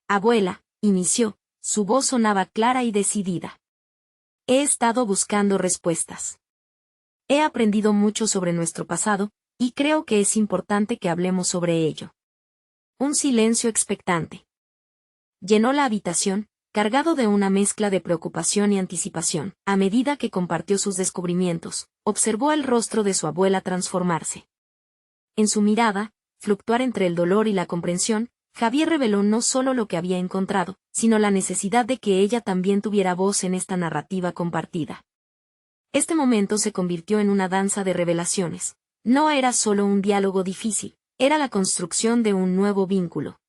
«Abuela», inició, su voz sonaba clara y decidida. «He estado buscando respuestas. He aprendido mucho sobre nuestro pasado, y creo que es importante que hablemos sobre ello». Un silencio expectante llenó la habitación, cargado de una mezcla de preocupación y anticipación. A medida que compartió sus descubrimientos, observó el rostro de su abuela transformarse. En su mirada, fluctuar entre el dolor y la comprensión, Javier reveló no solo lo que había encontrado, sino la necesidad de que ella también tuviera voz en esta narrativa compartida. Este momento se convirtió en una danza de revelaciones. No era solo un diálogo difícil, era la construcción de un nuevo vínculo.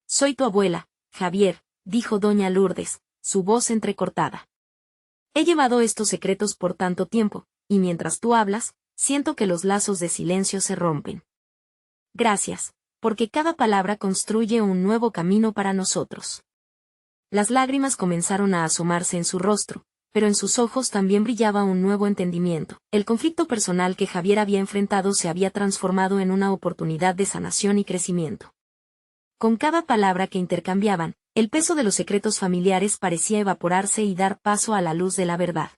«Soy tu abuela, Javier», dijo doña Lourdes, su voz entrecortada. «He llevado estos secretos por tanto tiempo, y mientras tú hablas, siento que los lazos de silencio se rompen. Gracias, porque cada palabra construye un nuevo camino para nosotros». Las lágrimas comenzaron a asomarse en su rostro, pero en sus ojos también brillaba un nuevo entendimiento. El conflicto personal que Javier había enfrentado se había transformado en una oportunidad de sanación y crecimiento. Con cada palabra que intercambiaban, el peso de los secretos familiares parecía evaporarse y dar paso a la luz de la verdad.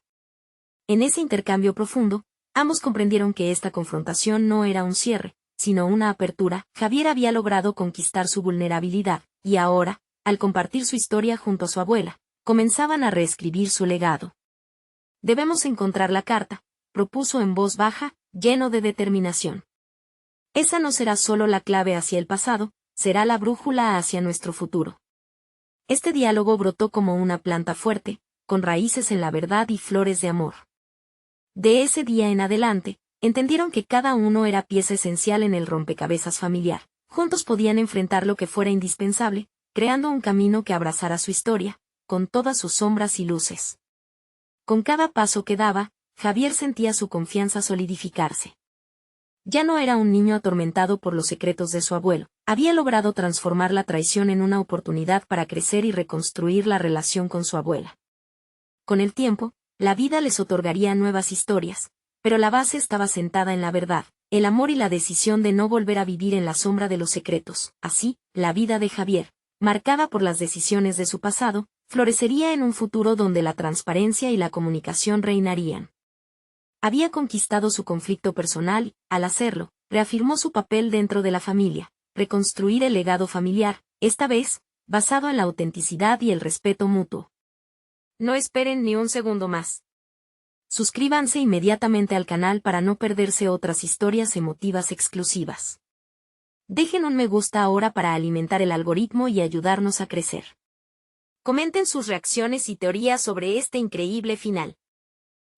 En ese intercambio profundo, ambos comprendieron que esta confrontación no era un cierre, sino una apertura. Javier había logrado conquistar su vulnerabilidad, y ahora, al compartir su historia junto a su abuela, comenzaban a reescribir su legado. «Debemos encontrar la carta», propuso en voz baja, lleno de determinación. Esa no será solo la clave hacia el pasado, será la brújula hacia nuestro futuro. Este diálogo brotó como una planta fuerte, con raíces en la verdad y flores de amor. De ese día en adelante, entendieron que cada uno era pieza esencial en el rompecabezas familiar. Juntos podían enfrentar lo que fuera indispensable, creando un camino que abrazara su historia, con todas sus sombras y luces. Con cada paso que daba, Javier sentía su confianza solidificarse. Ya no era un niño atormentado por los secretos de su abuelo, había logrado transformar la traición en una oportunidad para crecer y reconstruir la relación con su abuela. Con el tiempo, la vida les otorgaría nuevas historias, pero la base estaba sentada en la verdad, el amor y la decisión de no volver a vivir en la sombra de los secretos. Así, la vida de Javier, marcada por las decisiones de su pasado, florecería en un futuro donde la transparencia y la comunicación reinarían. Había conquistado su conflicto personal y, al hacerlo, reafirmó su papel dentro de la familia, reconstruir el legado familiar, esta vez, basado en la autenticidad y el respeto mutuo. No esperen ni un segundo más. Suscríbanse inmediatamente al canal para no perderse otras historias emotivas exclusivas. Dejen un me gusta ahora para alimentar el algoritmo y ayudarnos a crecer. Comenten sus reacciones y teorías sobre este increíble final.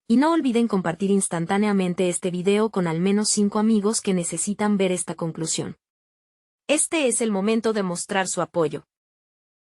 Y no olviden compartir instantáneamente este video con al menos 5 amigos que necesitan ver esta conclusión. Este es el momento de mostrar su apoyo.